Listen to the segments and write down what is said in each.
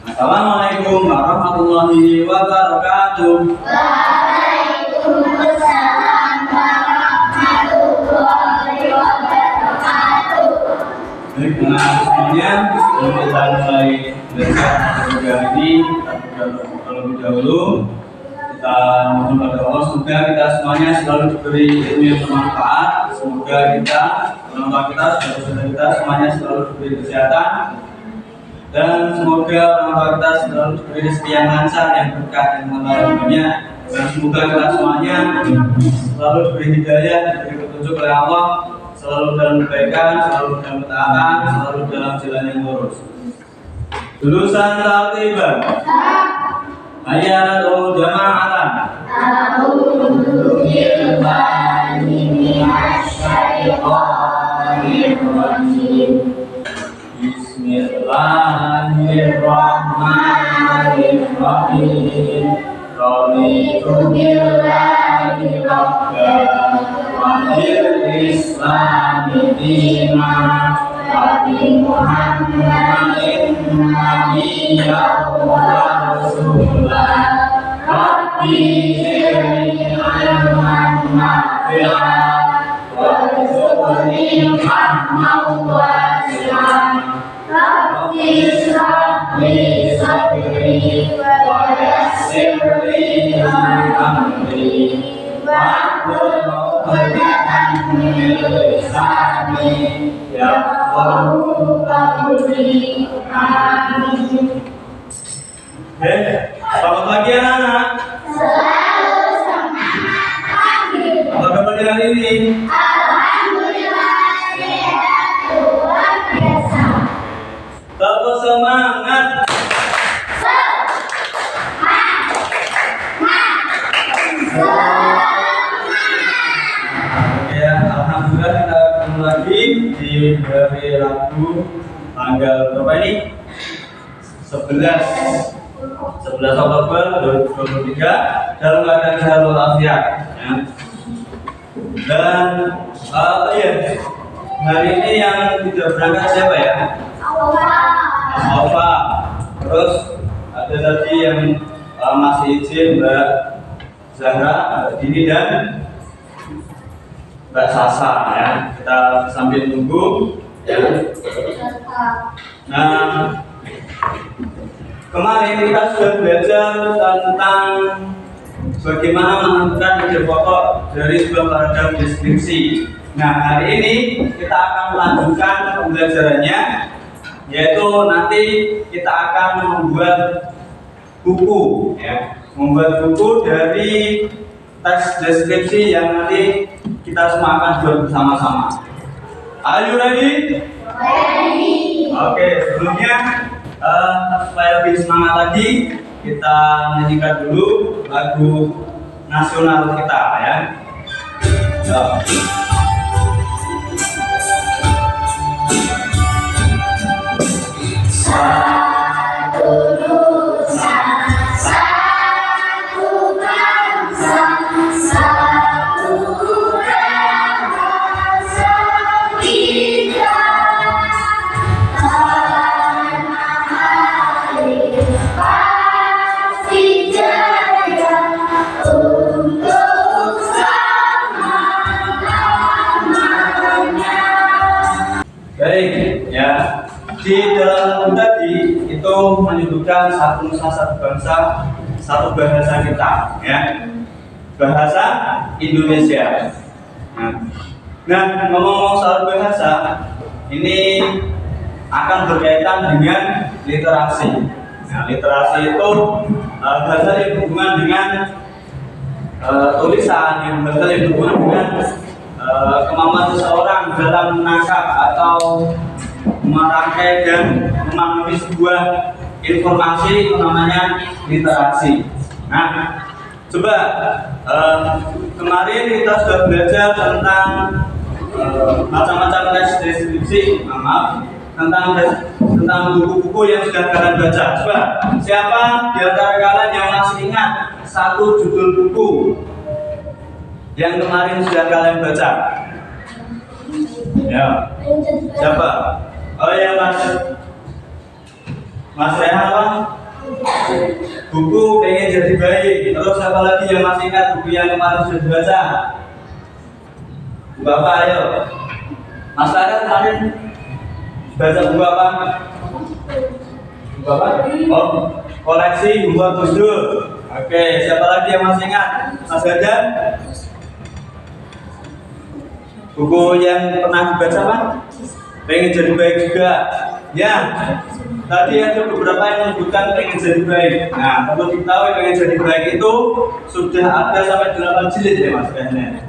Assalamualaikum warahmatullahi wabarakatuh. Waalaikumsalam warahmatullahi wabarakatuh. Baik, semuanya, sebelum kita mulai belajar program ini, kita terlebih dahulu kita mohon pada Allah semoga kita semuanya selalu diberi ilmu yang bermanfaat. Semoga kita, orang tua kita, saudara-saudara kita semuanya selalu diberi kesehatan. Dan semoga orang tua kita selalu diberi rezeki yang lancar, yang berkah, yang halal dunia. Dan semoga kita semuanya selalu diberi hidayah, diberi petunjuk oleh Allah, selalu dalam kebaikan, selalu dalam ketaatan, selalu dalam jalan yang lurus. Lulusan Tartiban. Ayyadul jama'atan. A'udzu billahi minasy syaithanir rajim. Bismillahirrahmanirrahim. Raditu billahi rabban wa bil islami dinan wa bi Muhammadin nabiyyan wa rasulan. Rabbi zidni ilman nafi'an warzuqni fahman wasi'an. Rabbi ishrah li sadri wa yassir li amri wahlul 'uqdatam min lisani yafqahu qawli. Amin. Selamat pagi anak-anak. Selalu semangat pagi. Apa kabar dengan ini? Alhamdulillah sehat luar biasa. Tetap semangat. Ya, alhamdulillah kita ketemu lagi di hari Rabu tanggal berapa ini? 11 Oktober 2023 dalam keadaan sehat walafiat. Ya. Dan hari ini yang tidak berangkat siapa ya? Alfa. Terus ada tadi yang masih izin Mbak Zahra, Mbak Dini dan Mbak Sasa ya. Kita sambil tunggu ya. Nah, kemarin kita sudah belajar tentang bagaimana menentukan ide pokok dari sebuah paragraf deskripsi. Nah, hari ini kita akan melanjutkan pembelajarannya, yaitu nanti kita akan membuat buku ya. Membuat buku dari teks deskripsi yang nanti kita semua akan buat bersama-sama. Are you ready? Ready. Oke, sebelumnya supaya lebih semangat lagi, kita nyanyikan dulu lagu nasional kita ya. Satu nusa, satu bangsa, satu rasa kita. Tanah air pasti jaya untuk selama-lamanya. Baik ya. Di dalam tadi itu menyebutkan satu nusa, satu bangsa, satu bahasa kita ya. Bahasa Indonesia. Nah, ngomong-ngomong soal bahasa, ini akan berkaitan dengan literasi. Nah, literasi itu bahasa yang berhubungan dengan tulisan, yang bahasa yang berhubungan dengan kemampuan seseorang dalam menangkap atau merangkai dan memahami sebuah informasi, itu namanya literasi. Nah, coba kemarin kita sudah belajar tentang macam-macam teks deskripsi, tentang buku-buku yang sudah kalian baca. Coba, siapa di antara kalian yang masih ingat satu judul buku yang kemarin sudah kalian baca? Ya, siapa? Oh ya, Mas Mas Rehan apa? Buku pengen jadi baik. Terus apa lagi yang masih ingat buku yang kemarin sudah dibaca? Buku apa ayo? Mas Rehan kemarin baca buku apa? Buku apa? Oh, koleksi buku Gus Dur. Oke, siapa lagi yang masih ingat? Mas Gajan? Buku yang pernah dibaca apa? Pengen jadi baik juga. Ya, tadi ada beberapa yang menyebutkan pengen jadi baik. Nah, perlu diketahui pengen jadi baik itu sudah ada sampai 8 jilid ya Mas Gajan.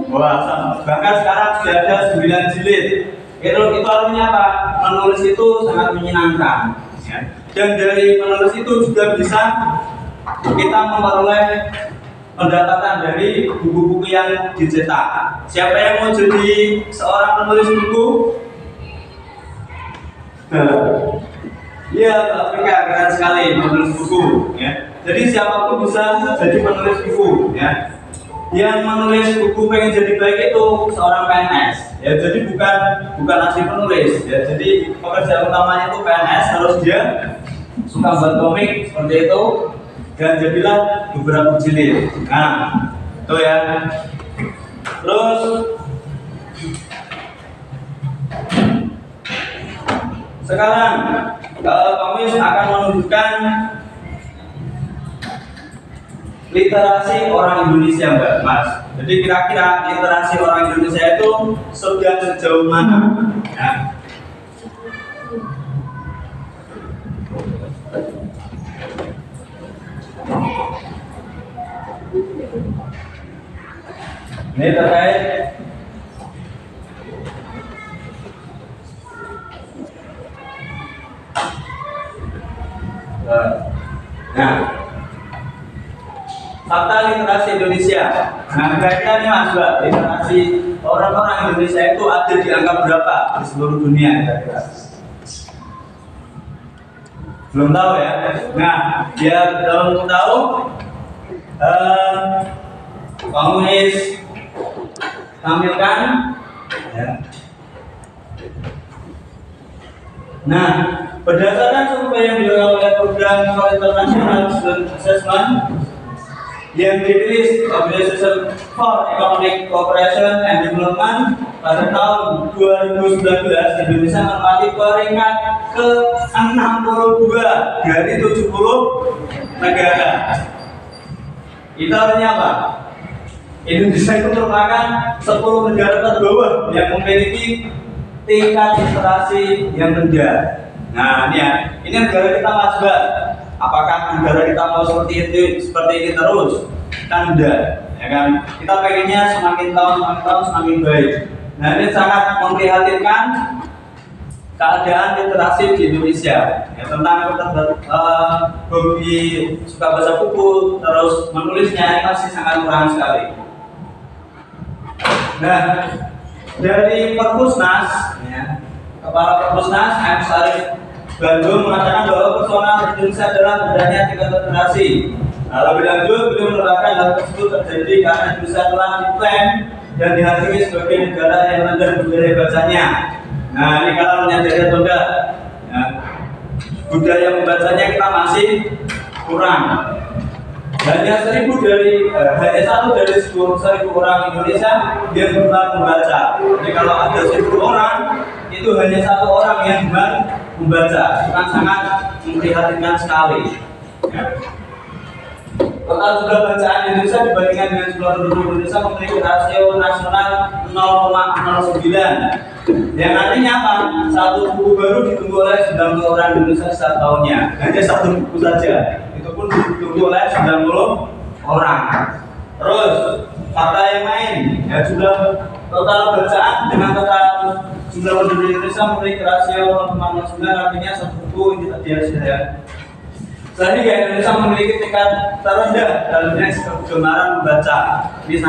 Wah, bahkan sekarang sudah ada 9 jilid. Itu artinya apa? Menulis itu sangat menyenangkan. Ya. Dan dari menulis itu juga bisa kita memperoleh pendapatan dari buku-buku yang dicetak. Siapa yang mau jadi seorang penulis buku? Iya, Afrika keren sekali menulis buku. Ya. Jadi siapapun bisa jadi penulis buku. Ya. Yang menulis buku pengen jadi baik itu seorang PNS. Ya, jadi bukan asli penulis. Ya, jadi pekerjaan utamanya itu PNS, harus dia suka buat komik seperti itu. Dan jadilah beberapa jilid. Nah, itu ya. Terus sekarang kami akan menunjukkan literasi orang Indonesia, Mbak Mas. Jadi kira-kira literasi orang Indonesia itu sudah sejauh mana? Ya. Ini terkait nah, fakta literasi Indonesia. Nah, kira-kira nih Mas, Mbak, literasi orang-orang Indonesia itu ada di angka berapa di seluruh dunia kira-kira? Belum tahu ya. Nah, biar belum tahu, komunis tampilkan ya. Nah, berdasarkan survei yang dilakukan oleh program International Student Assessment yang dirilis Organization for Economic Cooperation and Development pada tahun 2019, Indonesia menempati peringkat ke-62 dari 70 negara. Itu artinya apa? Indonesia itu merupakan 10 negara terbawah yang memiliki tingkat literasi yang rendah. Nah, ini ya, ini negara kita Mas Mbak. Apakah negara kita mau seperti ini terus? Kan enggak, ya kan? Kita pengennya semakin tahun semakin baik. Nah, ini sangat memprihatinkan keadaan literasi di Indonesia. Ya, tentang hobi suka baca buku, terus menulisnya ini masih sangat kurang sekali. Nah, dari Perpusnas, ya, Kepala Perpusnas M. Sarif Bandung mengatakan bahwa personal Indonesia adalah rendahnya tingkat literasi. Nah, lebih lanjut, beliau menerangkan hal tersebut terjadi karena Indonesia telah diklaim dan dihakimi sebagai negara yang rendah budaya bacanya. Nah, ini kalau menyadari atau enggak, ya, budaya membacanya kita masih kurang. Hanya 1 dari 10.000 orang Indonesia yang gemar membaca. Jadi kalau ada 1.000 orang, itu hanya 1 orang yang gemar membaca. Itu sangat memprihatinkan sekali. Ya. Total jumlah bacaan Indonesia dibandingkan dengan jumlah penduduk Indonesia memiliki rasio nasional 0,09. Yang artinya apa? 1 buku baru ditunggu oleh 90 orang Indonesia setiap tahunnya. Hanya 1 buku saja. Itu pun ditunggu oleh 90 orang. Terus fakta yang lain, ya, jumlah total bacaan dengan total jumlah penduduk Indonesia memiliki rasio 0,09, artinya 1 buku ini tadi ya. Sehingga Indonesia memiliki tingkat terendah dalam kegemaran membaca. Ini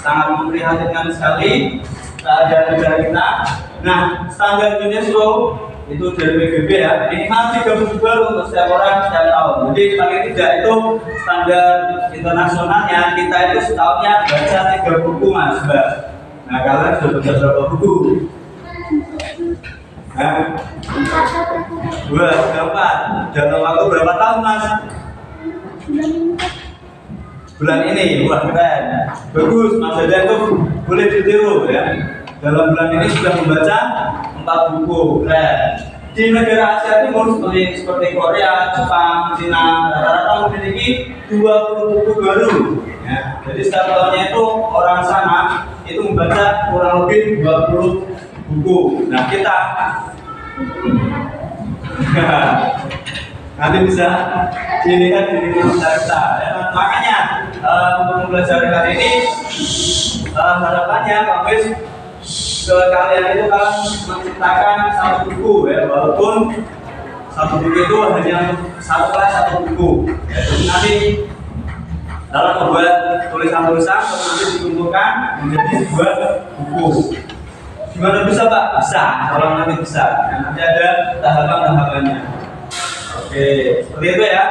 sangat memprihatinkan sekali keadaan negara kita. Nah, standar UNESCO itu dari PBB ya, minimal 3 buku baru untuk setiap orang setiap tahun. Jadi paling tidak itu standar internasionalnya, kita itu setahunnya baca 3 buku Mas Mbak. Nah, kalian sudah baca berapa buku? Nah, 2, 3, 4. Dalam waktu berapa tahun mas? Bulan ini, wah keren, bagus. Mas Dadan tuh boleh ditiru ya. Dalam bulan ini sudah membaca 4 buku, keren. Di negara Asia Timur seperti Korea, Jepang, Cina, rata-rata memiliki 20 buku baru. Ya, jadi setiap tahunnya itu orang sana itu membaca kurang lebih 20 buku. Nah kita nanti bisa dilihat di kita. Ya. Makanya untuk mempelajari kali ini harapannya Pak Wis ke kalian itu kan menciptakan 1 buku ya, walaupun 1 buku itu hanya 1 kelas 1 buku ya, jadi nanti dalam membuat tulisan-tulisan nanti dikumpulkan menjadi sebuah buku. Gimana bisa Pak? Bisa, kalau nanti bisa ya, nanti ada tahapan-tahapannya. Oke, seperti itu ya.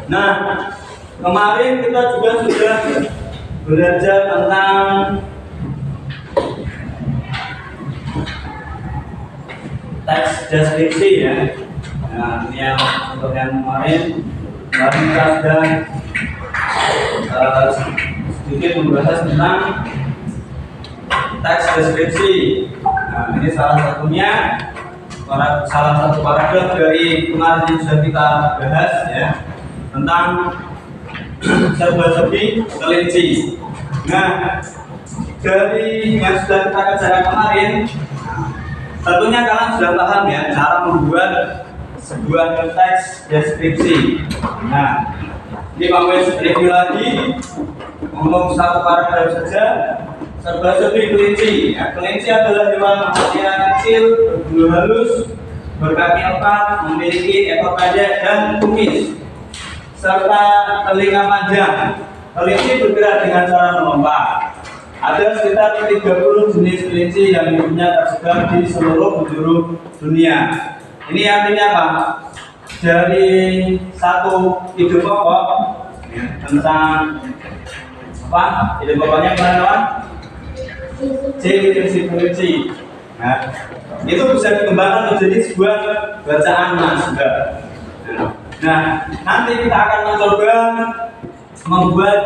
Nah, kemarin kita juga sudah belajar tentang teks deskripsi ya. Nah, ini yang untuk yang kemarin kita sudah sedikit membahas tentang teks deskripsi. Nah, ini salah satunya, salah satu paragraf dari kemarin yang sudah kita bahas ya, tentang serba-serbi kelinci. Nah, dari yang sudah kita kerjakan kemarin, tentunya kalian sudah paham ya cara membuat sebuah teks deskripsi. Nah, ini Pak Wis review lagi, ngomong 1 paragraf saja. Serba-serbi kelinci. Ya, kelinci adalah hewan manusia kecil, berbulu halus, berkaki 4, memiliki ekor pendek dan kumis, serta telinga panjang. Kelinci bergerak dengan cara melompat. Ada sekitar 30 jenis kelinci yang hidupnya tersebar di seluruh penjuru dunia. Ini artinya apa? Dari 1 ide pokok ya, tentang apa? Ide pokoknya kawan? Definisi kelinci. Nah, itu bisa dikembangkan menjadi sebuah bacaan mas. Nah, nanti kita akan mencoba membuat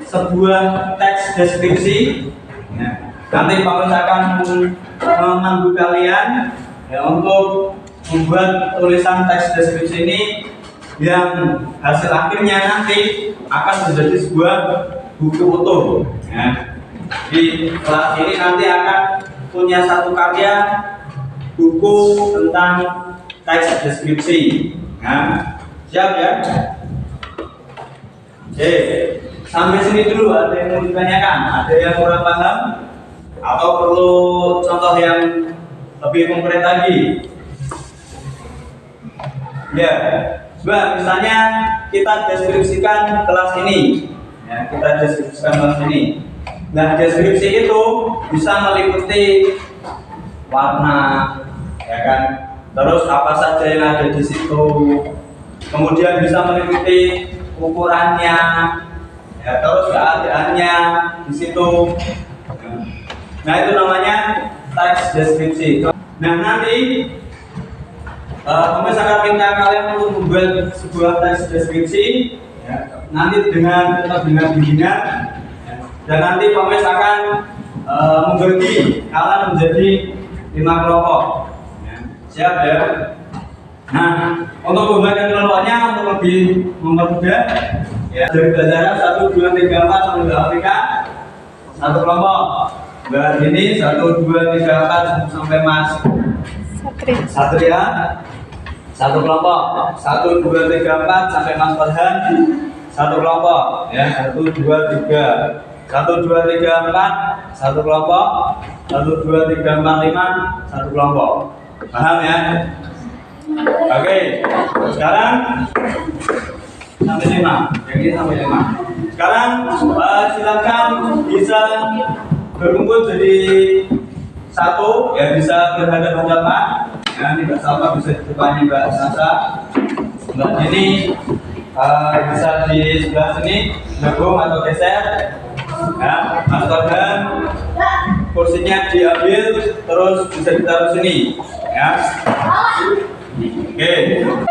sebuah teks deskripsi. Ya. Nanti Pak Wis akan memandu kalian ya, untuk membuat tulisan teks deskripsi ini yang hasil akhirnya nanti akan menjadi sebuah buku utuh. Ya. Di kelas ini nanti akan punya 1 karya buku tentang teks deskripsi. Nah, siap ya? Oke. Sampai sini dulu, ada yang mau ditanyakan? Ada yang kurang paham? Atau perlu contoh yang lebih konkret lagi? Ya, coba misalnya kita deskripsikan kelas ini. Ya, kita deskripsikan kelas ini. Nah, deskripsi itu bisa meliputi warna, ya kan? Terus apa saja yang ada di situ. Kemudian bisa meliputi ukurannya. Ya, terus keadaannya di situ. Nah, itu namanya teks deskripsi. Nah, nanti kami sangat minta kalian untuk membuat sebuah teks deskripsi ya, nanti dengan bimbingan ya. Dan nanti Pak Wis akan membagi kalian menjadi 5 kelompok ya. Siap ya? Nah, untuk pembagian kelompoknya untuk lebih mempermudah ya, dari pelajaran 1, 2, 3, 4 sampai ke Afrika 1 kelompok. Bahas ini 1, 2, 3, 4 sampai Mas Satria 1 kelompok. 1, 2, 3, 4 sampai Mas Farhan 1 kelompok ya. 1, 2, 3 1, 2, 3, 4 1 kelompok. 1, 2, 3, 4, 5 1 kelompok. Paham ya? Oke, sekarang sampai 5. Yang ini sampai 5. Sekarang silakan bisa berkumpul jadi 1 ya, bisa berhadapan-hadapan ya. Ini Mbak Salma bisa di depannya Mbak Sasa, Mbak ini bisa di sebelah sini gabung atau geser ya. Mas Farhan kursinya diambil terus bisa ditaruh sini ya. Oke.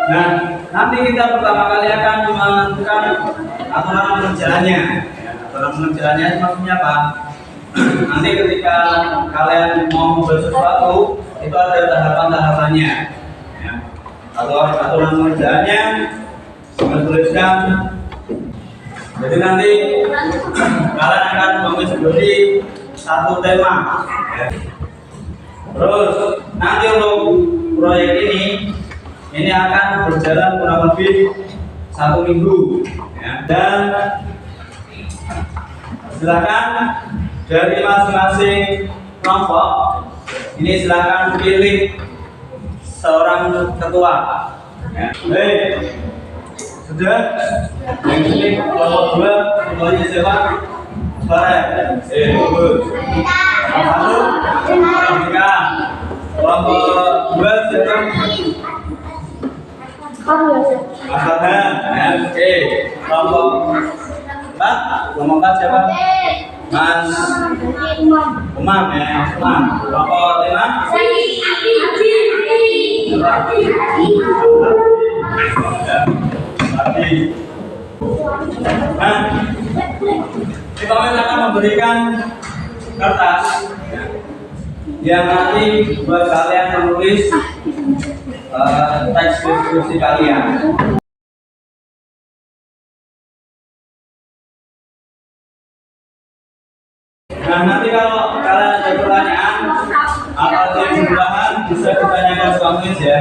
Nah, nanti kita pertama kali akan menentukan aturan pengerjaannya. Ya, aturan pengerjaannya maksudnya apa? Nanti ketika kalian mau membuat sesuatu itu ada tahapan-tahapannya. Ya. Aturan pengerjaannya saya tuliskan. Jadi nanti kalian akan mengikuti satu tema. Ya. Terus nanti untuk proyek ini akan berjalan kurang lebih 1 minggu. Ya. Dan silakan dari masing-masing kelompok ini silakan pilih seorang ketua. Ya. Baik. Sudah, yang ini kelompok 2, ketuanya siapa? Farah. Bagus. Lalu, Afrika. Kelompok 2 siapa? Mas Farhan. Oke. Kelompok 4 siapa? Mas Umam ya, Umam. Kelompok 5? Nah, kita akan memberikan kertas yang nanti buat kalian menulis teks deskripsi kalian. Nah, nanti kalau kalian ada pertanyaan atau tambahan bisa ditanyakan ke kami ya.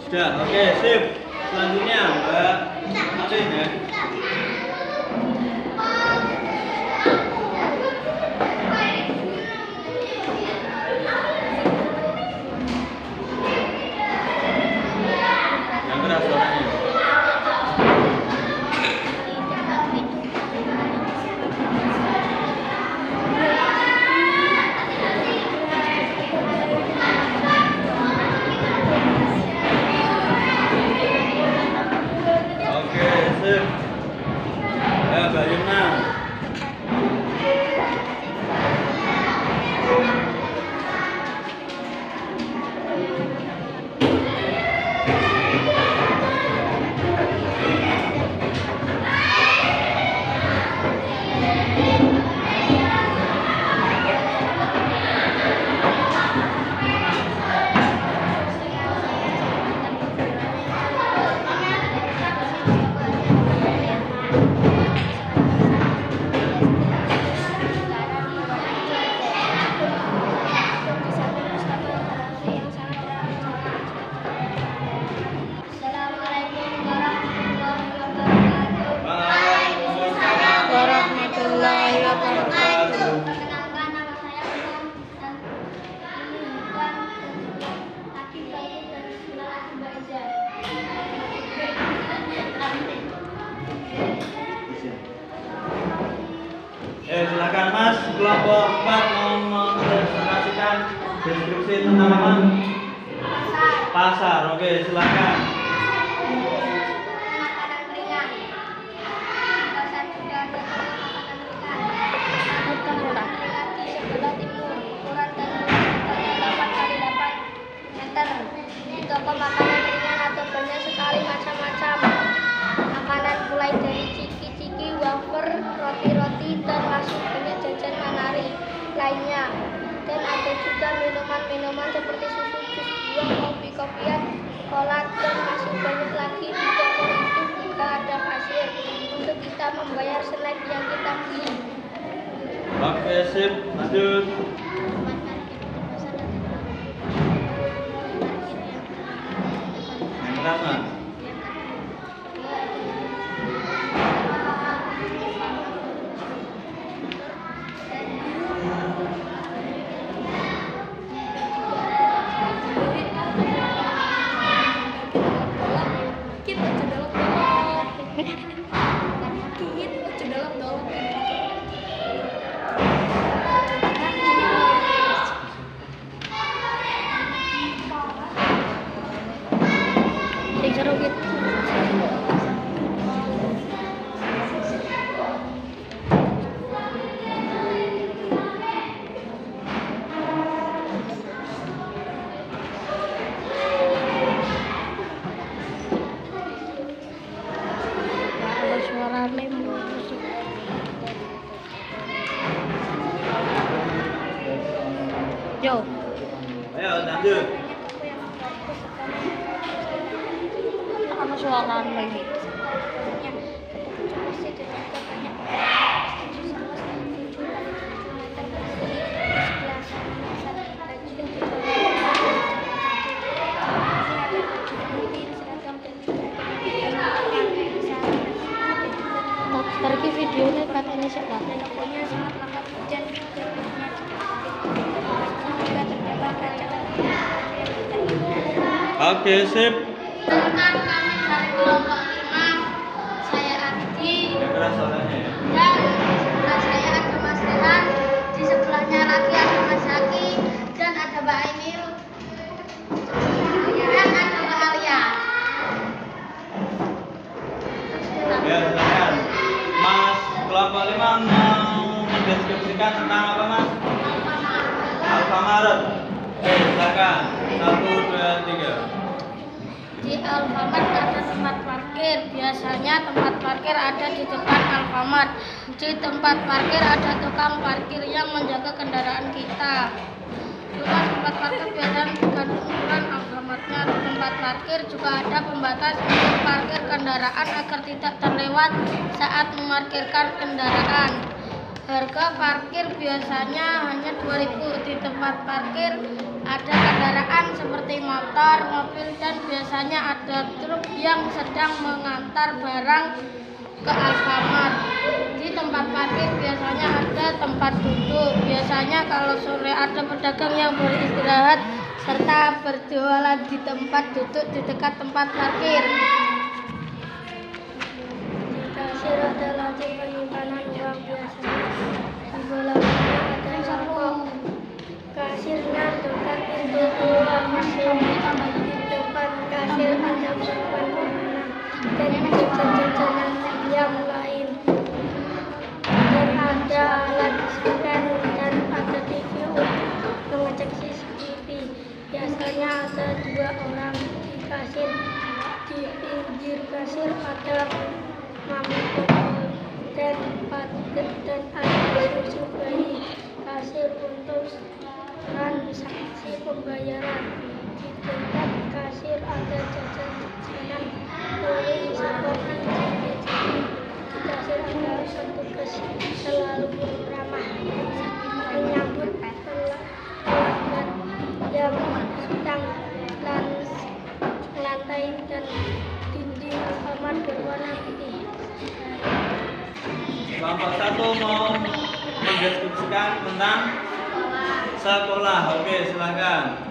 Sudah, oke, sip. Selanjutnya Mbak Aceh ya. Yang keras suaranya. Silakan Mas, kelompok 4 mau mempresentasikan deskripsi tentang apa? Pasar. Oke, silakan. Toko makanan ringan atau banyak sekali macam-macam makanan mulai dari ciki-ciki, wafer, roti-roti, termasuk banyak jajan manari lainnya. Dan ada juga minuman-minuman seperti susu, jus buah, kopi-kopian, sekolah dan masih banyak lagi di toko itu juga ada kasir untuk kita membayar snack yang kita beli. Oke, sip. Lanjut. Yang pertama. Yo. Ayo lanjut. Apa suara lagi? Tarik videonya katanya siapa? Pokoknya sangat lengkap dan Oke, sip. Rekan kami dari kelompok 5, saya Adi Yang keras suaranya ya. dan sebelah saya ada Mas Rehan, di sebelahnya lagi ada Mas Zaki dan ada Mbak Ainil dan ada Mbak Alia. Ya, silakan. Mas kelompok 5 mau mendeskripsikan tentang apa, Mas? Alfamaret. Oke, silakan. 1, 2, 3. Di Alfamart ada tempat parkir. Biasanya tempat parkir ada di depan Alfamart. Di tempat parkir ada tukang parkir yang menjaga kendaraan kita. Luas tempat parkir biasanya tergantung ukuran Alfamartnya. Di tempat parkir juga ada pembatas untuk parkir kendaraan agar tidak terlewat saat memarkirkan kendaraan. Harga parkir biasanya hanya 2.000. Di tempat parkir ada kendaraan seperti motor, mobil, dan biasanya ada truk yang sedang mengantar barang ke Alfamart. Di tempat parkir biasanya ada tempat duduk. Biasanya kalau sore ada pedagang yang beristirahat serta berjualan di tempat duduk di dekat tempat parkir. Di kasir ada laci penyimpanan uang biasanya. Di belakangnya ada sampok. Kasirnya dekat pintu keluar masuk. Di depan kasir ada simpan makanan dan jajan-jajanan yang lain. Dan ada alat scan dan ada TV untuk mengecek CCTV. Biasanya ada 2 orang di kasir. Di pinggir kasir ada mami botol dan paket dan ada susu bayi. Kasir untuk transaksi pembayaran. Di dekat kasir ada jajan-jajanan kering seperti ciki-ciki. Di kasir ada petugas selalu ramah menyambut pelanggan yang sedang lantai dan dinding Alfamart berwarna putih. Kelompok 1 mau mendeskripsikan tentang sekolah. Oke, silakan.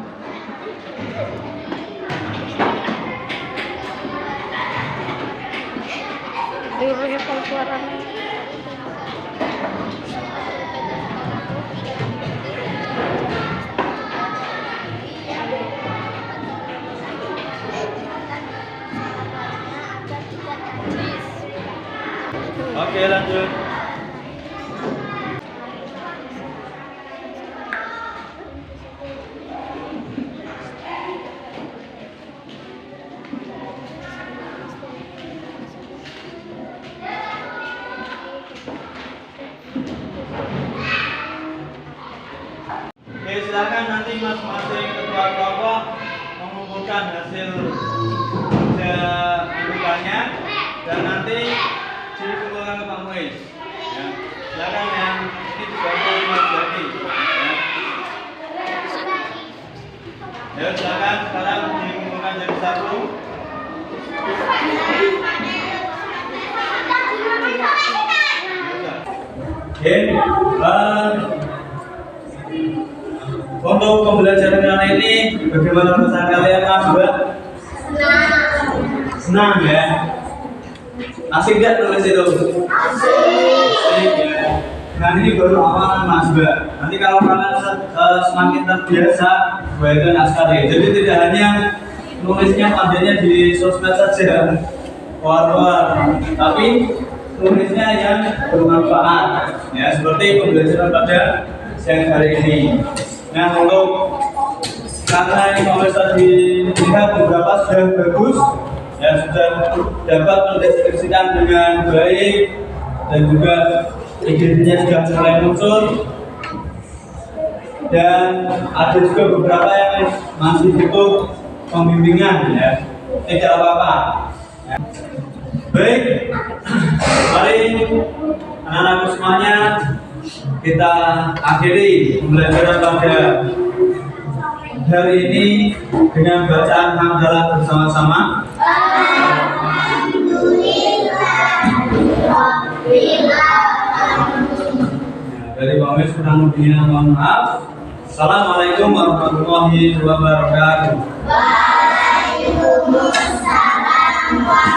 Liruhnya kalau suaranya. Oke, lanjut. Oke, silakan nanti masing-masing ketua kelompok mengumpulkan menentukan hasil menentukannya dan nanti dikumpulkan ke Pak Muiz. Ya. Silakan yang ini dibantu Mas Jaki. Ya, silakan sekarang dikumpulkan jadi satu. Oke, untuk pembelajaran kali ini bagaimana perasaan kalian Mas Mbak? Senang ya? Asik gak tulis itu? Asik ya. Nah ini baru awalan Mas Mbak. Nanti kalau kalian semakin terbiasa baik naskah ya. Jadi tidak hanya nulisnya pandainya di sosmed saja, war-war, tapi tulisnya yang bermanfaat ya, seperti pembelajaran pada siang hari ini. Nah untuk karena ini pemirsa dilihat beberapa sudah bagus ya, sudah dapat mendeskripsikan dengan baik dan juga ide-idenya sudah mulai muncul, dan ada juga beberapa yang masih butuh pembimbingan ya, tidak apa-apa ya. Baik, mari anak-anakku semuanya kita akhiri pembelajaran pada hari ini dengan bacaan hamdalah bersama-sama. Dari Pak Muiz kurang lebihnya mohon maaf. Assalamualaikum warahmatullahi wabarakatuh. Waalaikumsalam.